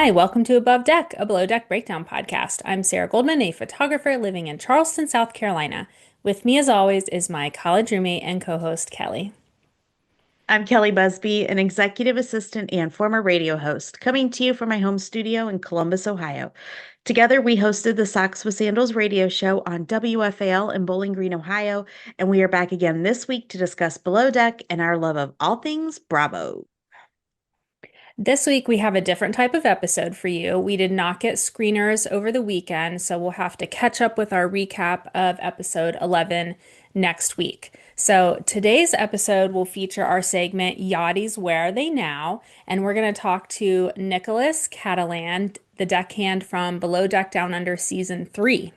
Hi, welcome to Above Deck, a below deck breakdown podcast. I'm Sarah Goldman, a photographer living in Charleston, South Carolina. With me, as always, is my college roommate and co-host, Kelly. I'm Kelly Busby, an executive assistant and former radio host, coming to you from my home studio in Columbus, Ohio. Together, we hosted the Socks with Sandals radio show on WFAL in Bowling Green, Ohio, and we are back again this week to discuss Below Deck and our love of all things Bravo. This week, we have a different type of episode for you. We did not get screeners over the weekend, so we'll have to catch up with our recap of episode 11 next week. So today's episode will feature our segment Yachties Where Are They Now? And we're going to talk to Nicolas Cattelan, the deckhand from Below Deck Down Under Season 3.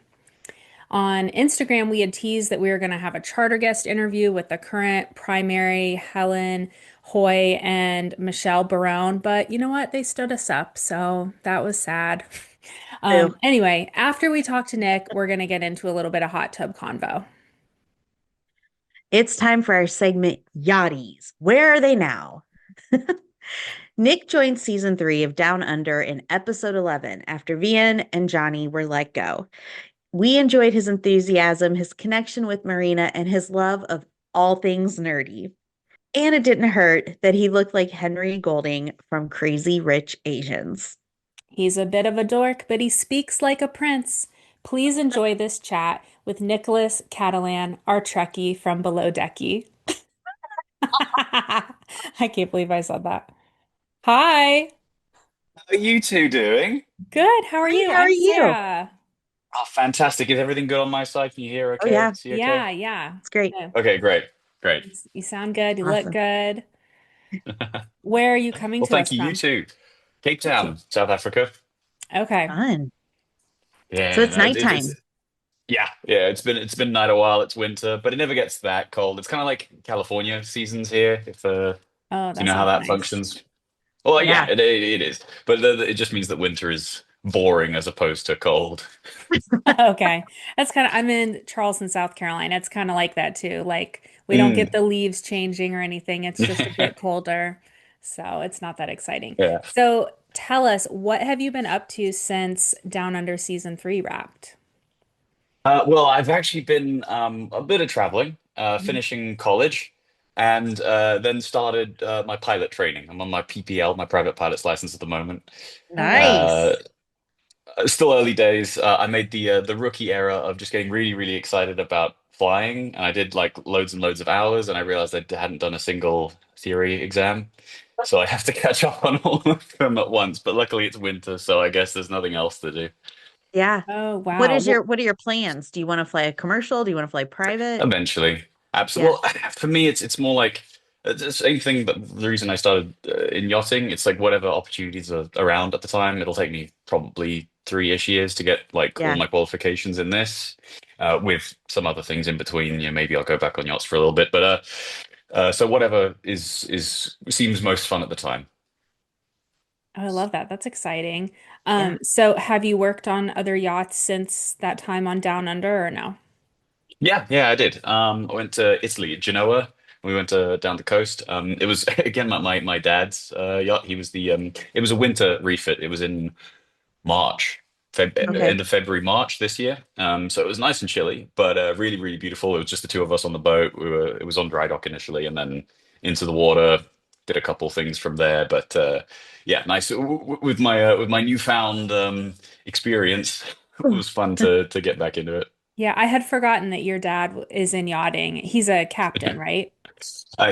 On Instagram, we had teased that we were going to have a charter guest interview with the current primary, Helen, Hoy, and Michelle Barone, but you know what? They stood us up, so that was sad. Boo. Anyway, after we talk to Nick, we're going to get into a little bit of hot tub convo. It's time for our segment Yachties. Where are they now? Nick joined season 3 of Down Under in episode 11 after Vian and Johnny were let go. We enjoyed his enthusiasm, his connection with Marina, and his love of all things nerdy. And it didn't hurt that he looked like Henry Golding from Crazy Rich Asians. He's a bit of a dork, but he speaks like a prince. Please enjoy this chat with Nicolas Cattelan, our Trekkie from Below Decky. I can't believe I said that. Hi. How are you two doing? Good. How are Great, you? how are I'm you? Sarah. Oh, fantastic. Is everything good on my side? Can you hear Oh, okay? yeah, See okay? Yeah. it's great. No, Okay, great. Great. you sound good. You look Awesome. good. Where are you coming Well, to thank us you. You from? too. Cape Okay, Town, South Africa. Okay. fun. So Yeah, it's no, it's nighttime. yeah. It's been night a while. It's winter, but it never gets that cold. It's kind of like California seasons here. Oh, If you that know how sounds that nice. functions. Well, yeah, Yeah. it is. But it just means that winter is boring as opposed to cold. Okay. I'm in Charleston, South Carolina. It's kind of like that too. Like we don't get Mm. the leaves changing or anything. It's just a bit colder. So it's not that exciting. Yeah. So tell us, what have you been up to since Down Under season 3 wrapped? Well, I've actually been a bit of traveling, Mhm. finishing college, and then started my pilot training. I'm on my PPL, my private pilot's license at the moment. Okay. Uh, Nice. Still early days. I made the rookie error of just getting really, really excited about flying, and I did like loads and loads of hours, and I realized I hadn't done a single theory exam, so I have to catch up on all of them at once. But luckily, it's winter, so I guess there's nothing else to do. Yeah. Oh, What wow. is your Well, what are your plans? Do you want to fly a commercial? Do you want to fly private? Eventually, absolutely. Yeah. Well, for me, it's more like it's the same thing. But the reason I started in yachting, it's like whatever opportunities are around at the time. It'll take me probably 3-ish years to get like all Yeah. my qualifications in this, with some other things in between. Maybe I'll go back on yachts for a little bit. But so whatever is seems most fun at the time. I love that. That's exciting. Yeah. So have you worked on other yachts since that time on Down Under or no? Yeah, I did. I went to Italy, Genoa. We went down the coast. It was again my dad's yacht. He was the It was a winter refit. It was in March, Okay. end of February, March this year. So it was nice and chilly, but really, really beautiful. It was just the two of us on the boat. It was on dry dock initially, and then into the water. Did a couple things from there, but yeah, nice with my newfound experience. It was fun to get back into it. Yeah, I had forgotten that your dad is in yachting. He's a captain, right?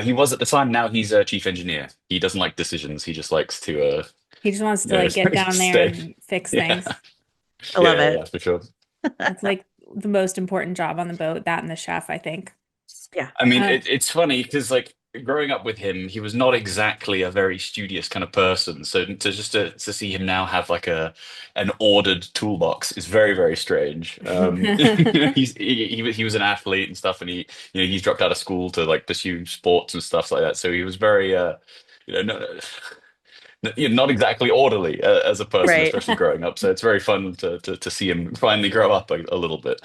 He was at the time. Now he's a chief engineer. He doesn't like decisions. He just likes to, He just wants to you know, like get down there stay. and fix Yeah, things. I love yeah, it. for sure. That's like the most important job on the boat, that and the chef, I think. Yeah. I mean, Um, it's funny because like growing up with him, he was not exactly a very studious kind of person. So to see him now have like an ordered toolbox is very, very strange. He was an athlete and stuff, and he's dropped out of school to like pursue sports and stuff like that. So he was very no, not exactly orderly as a person, Right. especially growing up. So it's very fun to see him finally grow up a little bit.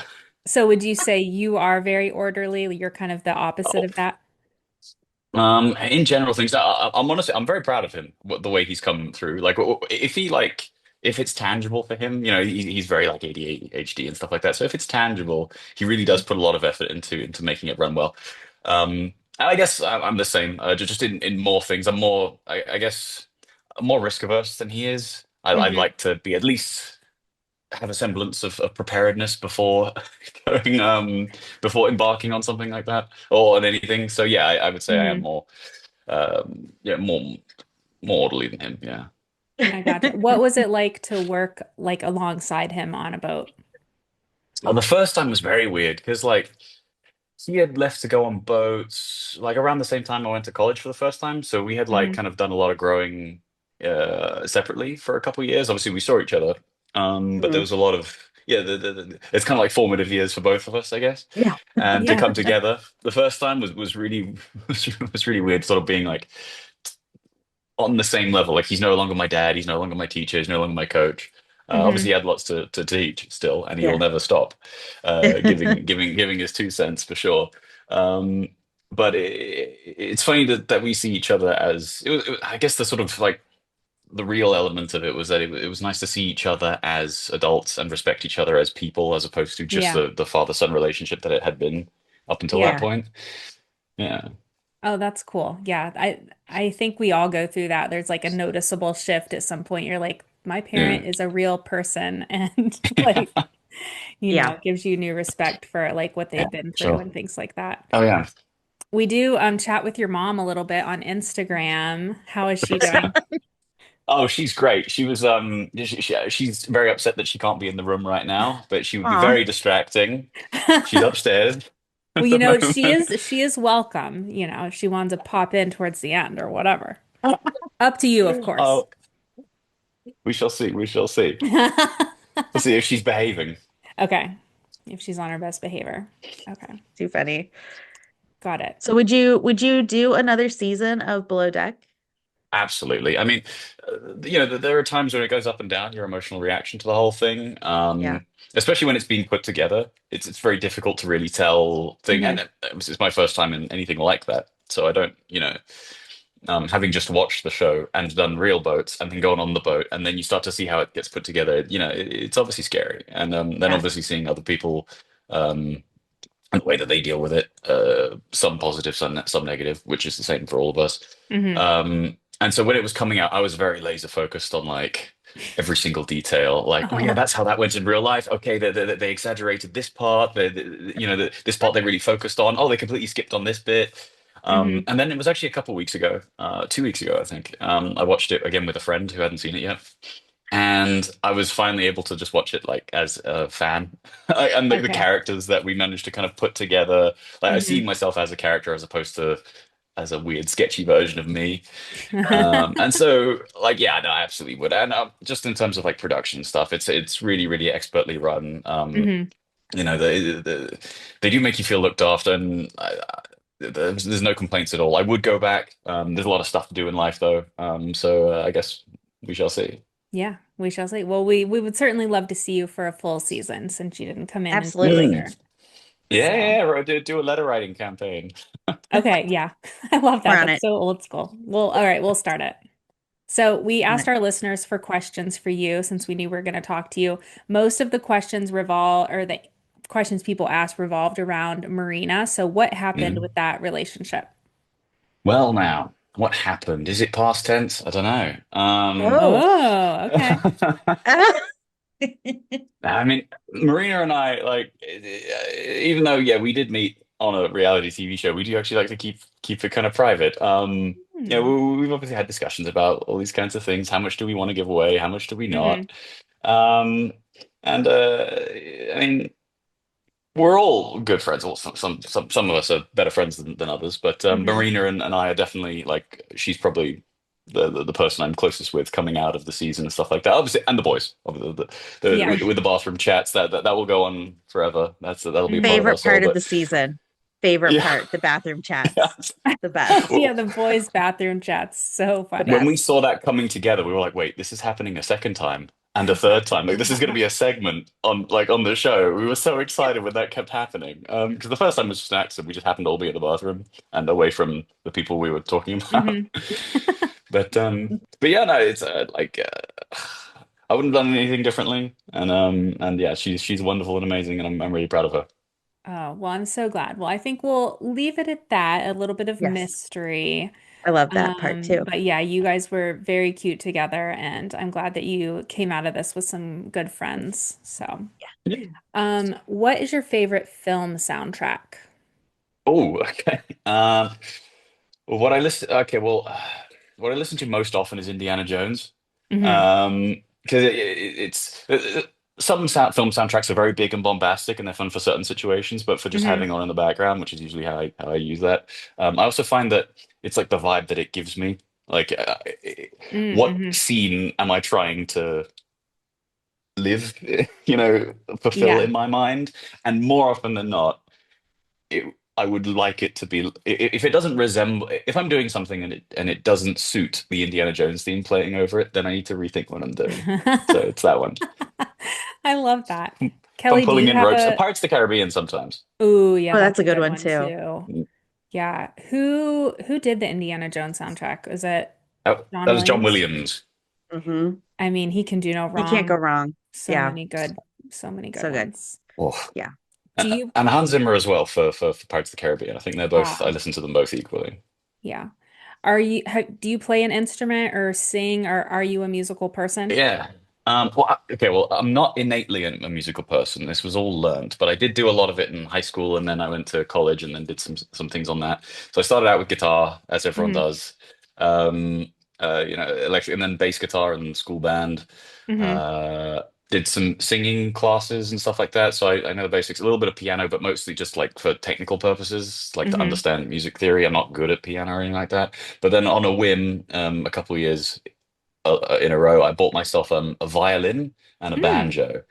so would you say you are very orderly? You're kind of the opposite Oh, of that? in general things, I'm honestly, I'm very proud of him, the way he's come through. Like, if he like, if it's tangible for him, he's very like ADHD and stuff like that. So if it's tangible, he really does put a lot of effort into making it run well. And I guess I'm the same, just in more things. I'm more, I guess, more risk averse than he is. I'd Hmm. like to be at least have a semblance of preparedness before going, before embarking on something like that or on anything. So yeah, I would say I am Hmm. more, yeah, more orderly than him. Yeah. I gotcha. What was it like to work like alongside him on a boat? Well, the first time was very weird because like he had left to go on boats like around the same time I went to college for the first time. So we had like Hmm. kind of done a lot of growing separately for a couple of years. Obviously, we saw each other, but there Mm. was a lot of yeah. It's kind of like formative years for both of us, I guess. Yeah. And to Yeah. come together the first time was really was really weird. Sort of being like on the same level. Like he's no longer my dad, he's no longer my teacher, he's no longer my coach. Obviously, Hmm. he had lots to teach still, and he'll Yeah. never stop giving his 2 cents for sure. Um, but it's funny that we see each other as I guess the sort of like the real element of it was that it was nice to see each other as adults and respect each other as people, as opposed to just Yeah. the father-son relationship that it had been up until that Yeah. Yeah. point. Yeah. Oh, that's cool. Yeah. I think we all go through that. There's like a noticeable shift at some point. You're like, my Yeah. parent is a real person and like, Yeah. it gives you new respect for like what Yeah. they've been through Sure. and things like that. Oh yeah. We do chat with your mom a little bit on Instagram. How is she doing? Oh, she's great. She was she's very upset that she can't be in the room right now, but she would be Aw. very distracting. She's upstairs Well, at the she moment. is welcome, if she wants to pop in towards the end or whatever. Up to you, of course. Oh, we shall see. We shall see. We'll see if she's behaving. Okay. If she's on her best behavior. Okay. Too funny. Got it. So would you do another season of Below Deck? Absolutely. I mean, there are times when it goes up and down, your emotional reaction to the whole thing. Yeah. Especially when it's being put together. It's very difficult to really tell thing. And Hmm. it's my first time in anything like that. So I don't, having just watched the show and done real boats and then going on the boat and then you start to see how it gets put together, it's obviously scary. And then Yeah. obviously seeing other people um, and the way that they deal with it, some positive, some negative, which is the same for all of us. Hmm. And so when it was coming out, I was very laser focused on like every single detail. Like, oh yeah, Oh. that's how that went in real life. Okay, they exaggerated this part. This part they really focused on. Oh, they completely skipped on this bit. Hmm. And then it was actually a couple of weeks ago, 2 weeks ago, I think. I watched it again with a friend who hadn't seen it yet. And I was finally able to just watch it like as a fan. And the Okay. characters that we managed to kind of put together. Like I see Hmm. myself as a character as opposed to as a weird, sketchy version of me. And so like yeah, no, I absolutely would. And just in terms of like production stuff, it's really, really expertly run. Hmm. They do make you feel looked after, and there's no complaints at all. I would go back. There's a lot of stuff to do in life though. So I guess we shall see. Yeah, we shall see. Well, we would certainly love to see you for a full season since you didn't come in until Absolutely. Mm. later. Yeah, So, yeah, right, do a letter writing campaign. okay, yeah. I love We're that. on That's it. so old school. Well, all right, we'll start it. So we On asked it. our listeners for questions for you since we knew we were going to talk to you. Most of the questions the questions people asked revolved around Marina. So what happened Mm. with that relationship? Well, now, what happened? Is it past tense? I don't know. Oh. Oh, okay. I mean, Marina and I, like, even though, yeah, we did meet on a reality TV show, we do actually like to keep it kind of private. Yeah, Hmm. we've obviously had discussions about all these kinds of things. How much do we want to give away? How much do we Hmm. not? Um, and I mean, we're all good friends. Well, some of us are better friends than others, but Hmm. Marina and I are definitely like she's probably the person I'm closest with coming out of the season and stuff like that. Obviously, and the boys, Yeah. with the bathroom chats that will go on forever. That'll be a part Hmm. of our Favorite soul. part of the But season. Favorite yeah, part, the bathroom yeah. chats. The best. Yeah, Well, the boys' bathroom chat's so The when funny. we best. saw that coming together, we were like, wait, this is happening a second time and a third time. Like this is going to be a segment on the show. We were so excited when that kept happening. Because the first time was just an accident. We just happened to all be in the bathroom and away from the people we were talking about. Hmm. But yeah, no, it's I wouldn't have done anything differently. And yeah, she's wonderful and amazing, and I'm really proud of her. Oh, well, I'm so glad. Well, I think we'll leave it at that, a little bit of Yes. mystery. I love that part too. But yeah, you guys were very cute together, and I'm glad that you came out of this with some good friends. So, Yeah. what is your favorite film soundtrack? Oh, okay. Well, what I listen. Okay, well, what I listen to most often is Indiana Jones. Hmm. Because some film soundtracks are very big and bombastic, and they're fun for certain situations. But for just Hmm. having on in the background, which is usually how I use that, I also find that it's like the vibe that it gives me. Like, what Mm-hmm. scene am I trying to live, fulfill Yeah. in my mind? And more often than not, I would like it to be if it doesn't resemble if I'm doing something and it doesn't suit the Indiana Jones theme playing over it, then I need to rethink what I'm doing. So it's that one. I love that. If I'm Kelly, do pulling you in have ropes, a Pirates of the Caribbean sometimes. Oh, yeah, Oh, that's that's a a good good one one too. too. Yeah. Who did the Indiana Jones soundtrack? Was it That John was John Williams? Williams. Hmm. I mean, he can do no You can't go wrong. wrong. So Yeah, many good, so many good so good. ones. Oh. Yeah. Do you And Hans Zimmer as well for Pirates of the Caribbean. I think they're both. I ah, listen to them both equally. yeah. Do you play an instrument or sing or are you a musical person? Yeah. Okay. Well, I'm not innately a musical person. This was all learned, but I did do a lot of it in high school, and then I went to college, and then did some things on that. So I started out with guitar, as everyone Hmm. does. Electric, and then bass guitar and school band. Hmm. Uh, did some singing classes and stuff like that. So I know the basics, a little bit of piano, but mostly just like for technical purposes, like to Hmm. understand music theory. I'm not good at piano or anything like that. But then on a whim, a couple of years in a row, I bought myself a violin and a Mm. banjo,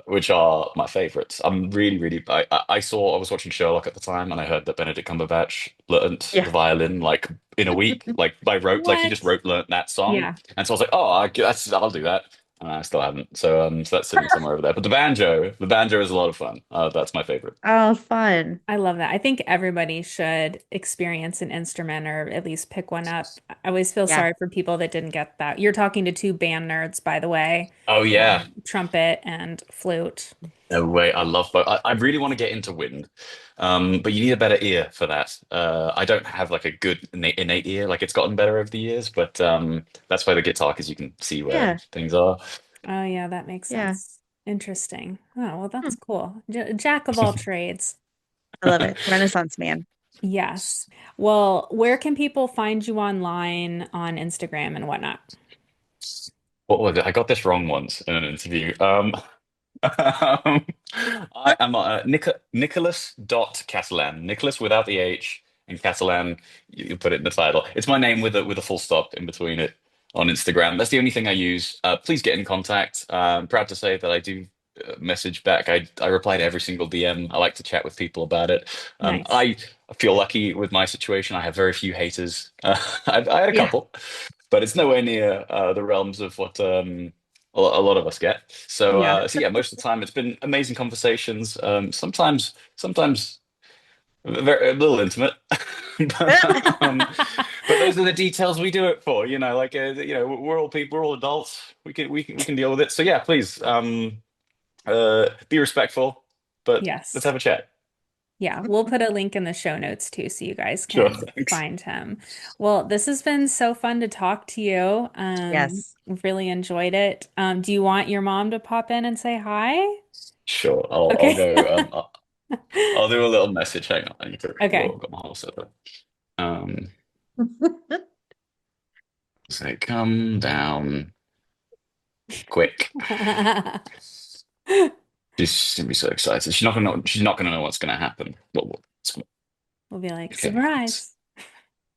which are my favorites. I'm really, really. I was watching Sherlock at the time, and I heard that Benedict Cumberbatch learnt Yeah. the violin like in a week, like like he just What? learnt that song, Yeah. and so I was like, oh, I'll do that. And I still haven't. So that's sitting somewhere over there. But the banjo is a lot of fun. That's my favorite. Oh, fun. I love that. I think everybody should experience an instrument or at least pick one up. I always feel Yeah. sorry for people that didn't get that. You're talking to two band nerds, by the way, Oh yeah. trumpet and flute. No way, I love both. I really want to get into wind, but you need a better ear for that. I don't have like a good innate ear. Like it's gotten better over the years, but that's why the guitar, because you can see where Yeah. things are. Oh, yeah, that makes Yeah. sense. Interesting. Oh, well, Hmm. that's cool. J Jack of all trades. I love it. Renaissance man. Yes. Well, where can people find you online on Instagram and whatnot? What was it? I got this wrong once in an interview. Um, I am Nicolas.Cattelan. Nicholas without the H, and Catalan, you put it in the title. It's my name with a full stop in between it on Instagram. That's the only thing I use. Please get in contact. I'm proud to say that I do message back. I reply to every single DM. I like to chat with people about it. Nice. I feel lucky with my situation. I have very few haters. I had a Yeah. couple, but it's nowhere near the realms of what a lot of us get. So, Yeah. so yeah, most of the time it's been amazing conversations. Sometimes very, a little intimate, but those are the details we do it for. We're all people, we're all adults. We can deal with it. So yeah, please, be respectful, but let's Yes. have a chat. Yeah, we'll put a link in the show notes too, so you guys Sure, can thanks. find him. Well, this has been so fun to talk to you. Yes. Really enjoyed it. Do you want your mom to pop in and say hi? Sure, I'll Okay. go. I'll do a little message. Hang on, I need to. Whoa, Okay. I've got my whole set up. Um, Say, come down quick. She's gonna be so excited. She's not gonna know. She's not gonna know what's gonna happen. We'll be like, Okay, surprise.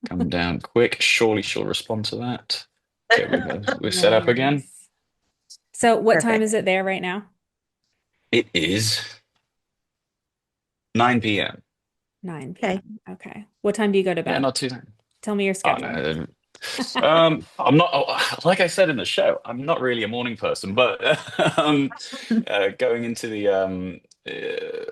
come down quick. Surely she'll respond to that. Okay, we're No set up again. worries. So, what time is Perfect. it there right now? It is 9 p.m. 9 Okay. p.m. Okay. What time do you go to Yeah, bed? not too. Tell me your Oh schedule. no. I'm not. Like I said in the show, I'm not really a morning person. But going into the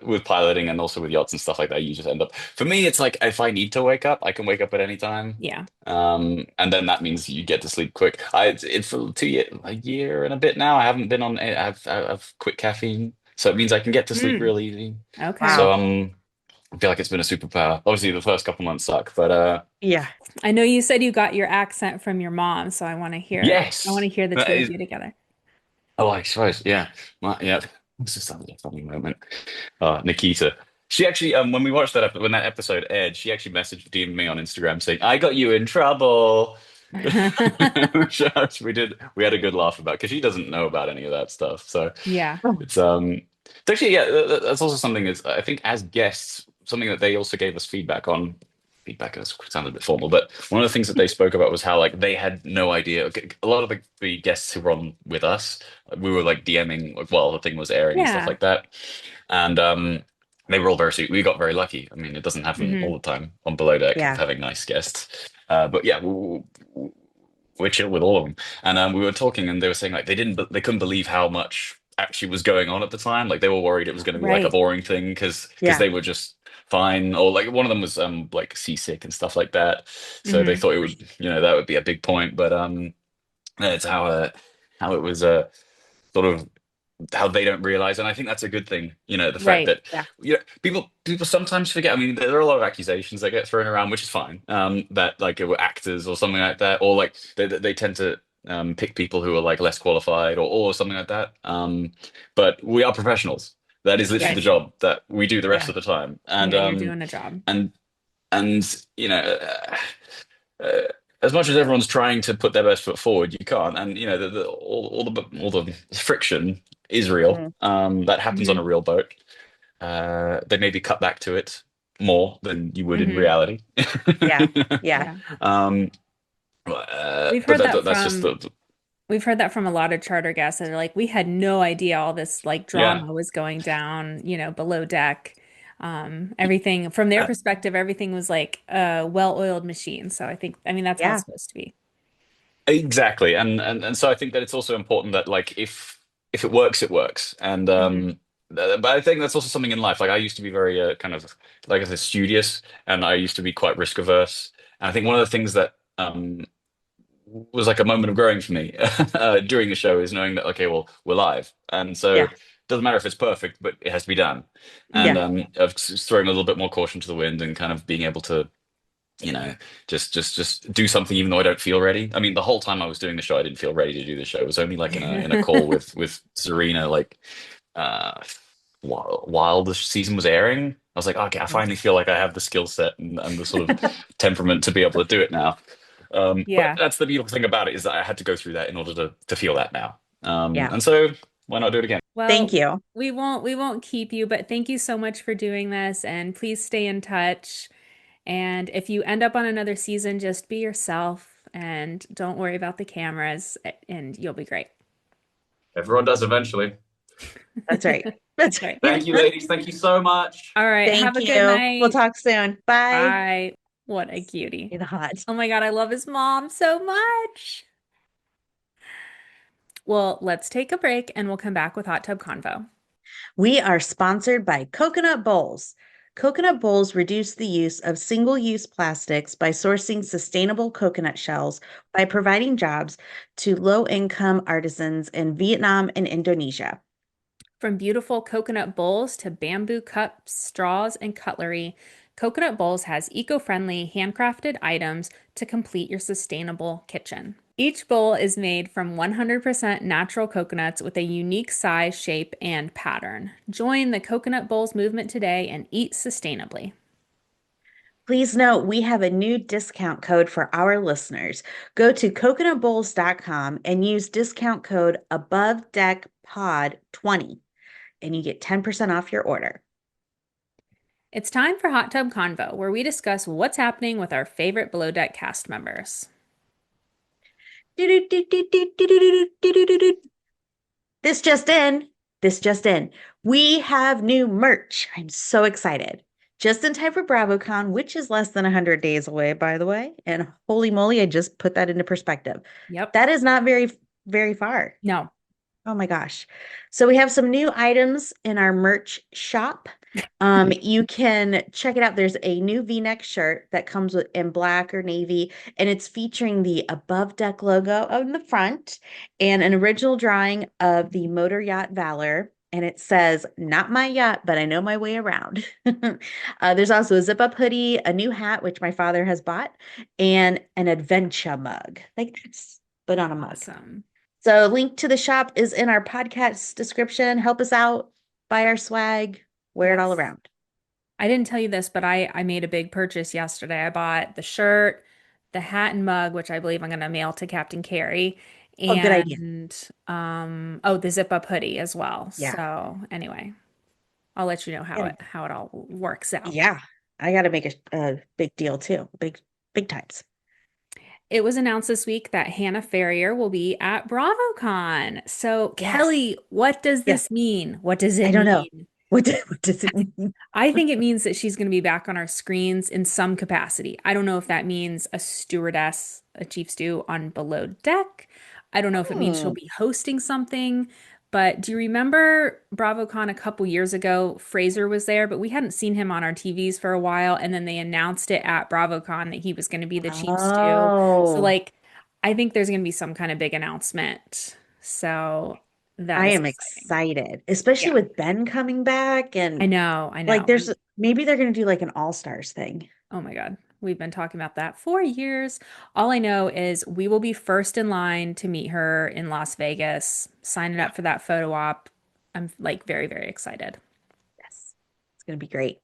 with piloting and also with yachts and stuff like that, you just end up. For me, it's like if I need to wake up, I can wake up at any time. Yeah. And then that means you get to sleep quick. It's for a year and a bit now. I haven't been on. I've quit caffeine, so it means I can get to sleep Mm, real easy. okay. So Wow. I feel like it's been a superpower. Obviously, the first couple months suck, but Yeah. I know you said you got your accent from your mom, so I want to yes, hear the that two of is. you together. Oh, I suppose, yeah, yeah. This is a funny moment. Nikita. She actually, when we watched when that episode aired, she actually DM'd me on Instagram saying, "I got you in trouble." Which we did. We had a good laugh about because she doesn't know about any of that stuff. So Yeah. Oh, it's actually yeah. That's also something is I think as guests, something that they also gave us feedback on. Feedback sounded a bit formal, but one of the things that they spoke about was how like they had no idea. Okay, a lot of the guests who were on with us, we were like DMing like, while the thing was airing and stuff Yeah. like that, and they were all very sweet. We got very lucky. I mean, it doesn't happen Hmm. all the time on Below Deck of yeah. having nice guests, but yeah, we're chill with all of them. And we were talking, and they were saying like they couldn't believe how much actually was going on at the time. Like they were worried it was going to be like a Right. boring thing because Yeah. they were just fine, or like one of them was like seasick and stuff like that. So they Hmm. thought it would, that would be a big point. But it's how it was sort of how they don't realize, and I think that's a good thing. The fact Right. that Yeah. people sometimes forget. I mean, there are a lot of accusations that get thrown around, which is fine. That like it were actors or something like that, or like they tend to pick people who are like less qualified or something like that. But we are professionals. That is literally the Right. Yes. job that we do the rest Yeah. of the time, Yeah, you're doing a job. and and uh, as much as everyone's trying to put their best foot forward, you can't. And all the friction is real. Mhm. That happens on Hmm. a real boat. They maybe cut back to it more than you would in Hmm. reality. Yeah. Yeah. Yeah. um, We've but heard that that's just from we've heard that from a lot of charter guests that are like, we had no idea all this like yeah. drama was going down, below deck. Everything from their perspective, everything was like a well-oiled machine. So I mean, that's how it's Yeah. supposed to be. Exactly, and so I think that it's also important that like if it works, it works, and Hmm. but I think that's also something in life. Like I used to be very kind of like I said studious, and I used to be quite risk averse. And I think one of the things that was like a moment of growing for me during the show is knowing that okay, well we're live, and so Yeah. it doesn't matter if it's perfect, but it has to be done. And Yeah. Hmm. of throwing a little bit more caution to the wind and kind of being able to you know, just do something even though I don't feel ready. I mean, the whole time I was doing the show, I didn't feel ready to do the show. It was only like in a call with Serena, like uh while the season was airing. I was like, okay, I finally feel like I have the skill set and the sort of temperament to be able to do it now. But Yeah. that's the beautiful thing about it is that I had to go through that in order to feel that now. Yeah. And so why not do it again? Thank Well, you. we won't keep you, but thank you so much for doing this and please stay in touch. And if you end up on another season, just be yourself and don't worry about the cameras and you'll be great. Everyone does eventually. That's right. That's Right. Thank you, ladies. Thank you so much. All right. Have Thank a good you. We'll night. talk soon. Bye. Bye. What a cutie. You're the hot. Oh my God, I love his mom so much. Well, let's take a break and we'll come back with Hot Tub Convo. We are sponsored by Coconut Bowls. Coconut Bowls reduce the use of single-use plastics by sourcing sustainable coconut shells by providing jobs to low-income artisans in Vietnam and Indonesia. From beautiful coconut bowls to bamboo cups, straws, and cutlery, Coconut Bowls has eco-friendly, handcrafted items to complete your sustainable kitchen. Each bowl is made from 100% natural coconuts with a unique size, shape, and pattern. Join the Coconut Bowls movement today and eat sustainably. Please note we have a new discount code for our listeners. Go to coconutbowls.com and use discount code AboveDeckPod20 and you get 10% off your order. It's time for Hot Tub Convo, where we discuss what's happening with our favorite Below Deck cast members. This just in. This just in. We have new merch. I'm so excited. Just in time for BravoCon, which is less than 100 days away, by the way. And holy moly, I just put that into perspective. Yep. That is not very, very far. No. Oh my gosh. So we have some new items in our merch shop. You can check it out. There's a new V-neck shirt that comes with in black or navy, and it's featuring the above deck logo on the front and an original drawing of the motor yacht Valor. And it says, "Not my yacht, but I know my way around." There's also a zip-up hoodie, a new hat, which my father has bought, and an adventure mug, like this, but on a mug. Awesome. So, link to the shop is in our podcast description. Help us out, buy our swag, wear it all Yes. around. I didn't tell you this, but I made a big purchase yesterday. I bought the shirt, the hat and mug, which I believe I'm going to mail to Captain Carey, Oh, good idea. and oh, the zip up hoodie as well. Yeah. So anyway, I'll let you know And how it all works out. yeah, I got to make a big deal too. Big times. It was announced this week that Hannah Ferrier will be at BravoCon. So, Yes. Kelly, what does Yes. this mean? What does I it don't know. mean? What does it mean? I think it means that she's going to be back on our screens in some capacity. I don't know if that means a stewardess, a chief stew on below deck. I don't know if it means she'll Hmm. be hosting something. But do you remember BravoCon a couple years ago? Fraser was there, but we hadn't seen him on our TVs for a while. And then they announced it at BravoCon that he was going to be the chief stew. So, Oh, like, I think there's going to be some kind of big announcement. So that I is am exciting. excited, especially Yeah, with Ben coming back I and know. I like know. there's maybe they're going to do like an all-stars thing. Oh my God. We've been talking about that for years. All I know is we will be first in line to meet her in Las Vegas, signing up for that photo op. I'm like very, very excited. Yes. It's going to be great.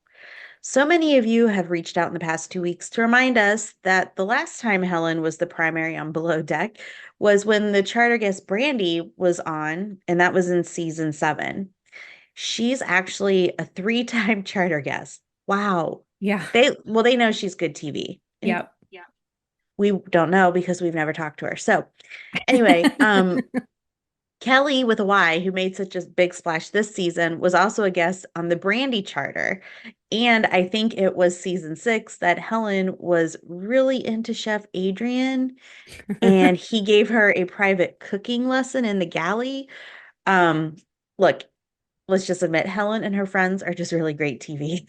So many of you have reached out in the past 2 weeks to remind us that the last time Helen was the primary on Below Deck was when the charter guest Brandy was on, and that was in season 7. She's actually a three-time charter guest. Wow. Yeah. They know she's good TV. And Yep. we don't know because we've never talked to her. So anyway, Kelly with a Y, who made such a big splash this season, was also a guest on the Brandy charter. And I think it was season 6 that Helen was really into Chef Adrian, and he gave her a private cooking lesson in the galley. Um, Look, let's just admit Helen and her friends are just really great TV.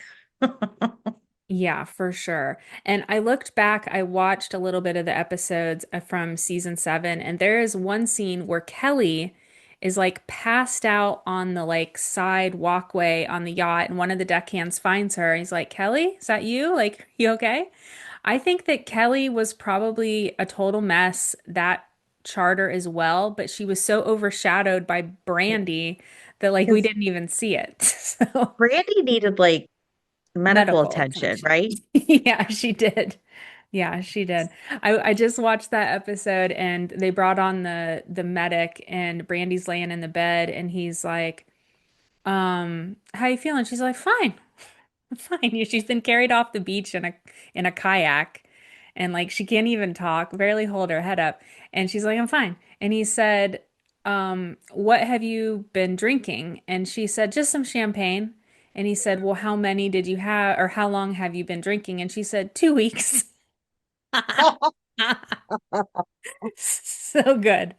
Yeah, for sure. And I looked back, I watched a little bit of the episodes from season 7, and there is one scene where Kelly is like passed out on the like side walkway on the yacht, and one of the deckhands finds her. He's like, "Kelly, is that you? Like, you okay?" I think that Kelly was probably a total mess that charter as well, but she was so overshadowed by Brandy that like we Because didn't even see it. So Brandy needed like medical medical attention, attention. right? Yeah, she did. Yeah, she did. I just watched that episode and they brought on the medic and Brandy's laying in the bed and he's like, how you feeling? She's like, fine, fine. She's been carried off the beach in a kayak and like she can't even talk, barely hold her head up. And she's like, I'm fine. And he said, what have you been drinking? And she said, just some champagne. And he said, well, how many did you have, or how long have you been drinking? And she said, 2 weeks. So good.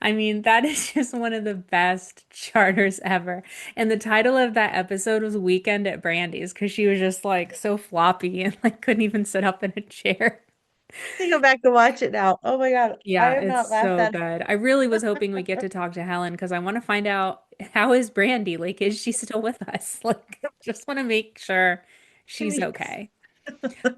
I mean, that is just one of the best charters ever. And the title of that episode was Weekend at Brandy's because she was just like so floppy and like couldn't even sit up in a chair. To go back and watch it now. Oh my God. I Yeah, have it's not laughed so that good. I really was hoping we get to talk to Helen because I want to find out how is Brandy? Like, is she still with us? Like, just want to make sure two she's weeks. okay.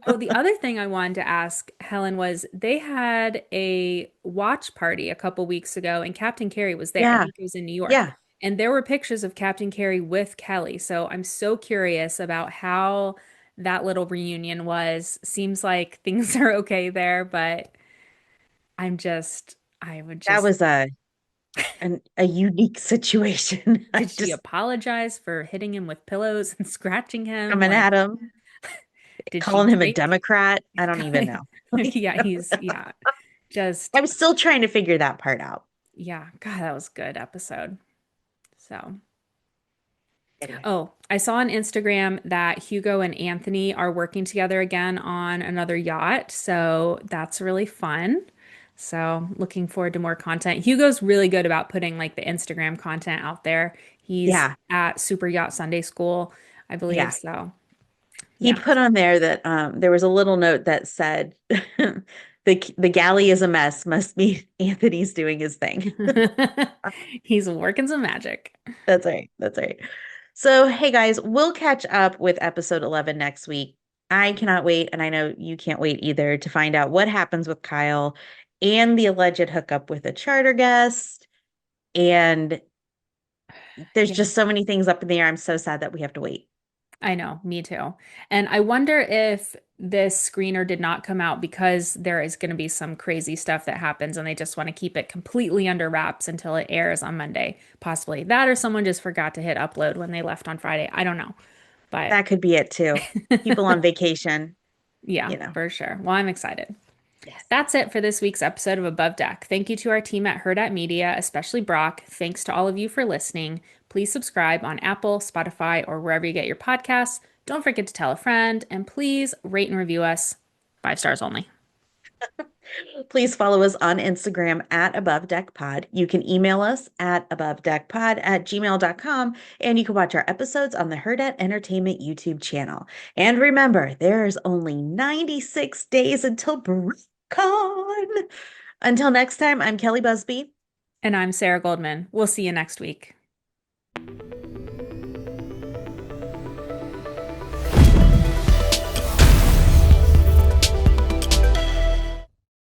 Oh, the other thing I wanted to ask Helen was they had a watch party a couple weeks ago, and Captain Carey was there. I Yeah. think it was in New York. Yeah. And there were pictures of Captain Carey with Kelly. So I'm so curious about how that little reunion was. Seems like things are okay there, but I would That just, was a unique situation. I did she just apologize for hitting him with pillows and scratching him? coming Like, at him, did she calling him a drink? Democrat. I don't even know. Yeah, yeah, just. I'm still trying to figure that part out. Yeah, God, that was a good episode. So, Anyway. oh, I saw on Instagram that Hugo and Anthony are working together again on another yacht. So that's really fun. So looking forward to more content. Hugo's really good about putting like the Instagram content out there. He's Yeah, at Super Yacht Sunday School, I believe. yeah. So He yeah. put on there that there was a little note that said the galley is a mess, must be Anthony's doing his thing. He's working some magic. That's right. That's right. So, hey guys, we'll catch up with episode 11 next week. I cannot wait, and I know you can't wait either, to find out what happens with Kyle and the alleged hookup with a charter guest. And there's Yeah. just so many things up in the air. I'm so sad that we have to wait. I know, me too. And I wonder if this screener did not come out because there is going to be some crazy stuff that happens and they just want to keep it completely under wraps until it airs on Monday. Possibly that, or someone just forgot to hit upload when they left on Friday. I don't know. But That could be it too. People on vacation, yeah, you know. for sure. Well, I'm excited. Yes. That's it for this week's episode of Above Deck. Thank you to our team at Hurrdat Media, especially Brock. Thanks to all of you for listening. Please subscribe on Apple, Spotify, or wherever you get your podcasts. Don't forget to tell a friend, and please rate and review us. 5 stars only. Please follow us on Instagram at Above Deck Pod. You can email us at abovedeckpod@gmail.com, and you can watch our episodes on the Hurrdat Entertainment YouTube channel. And remember, there's only 96 days until BravoCon. Until next time, I'm Kelly Busby. And I'm Sarah Goldman. We'll see you next week.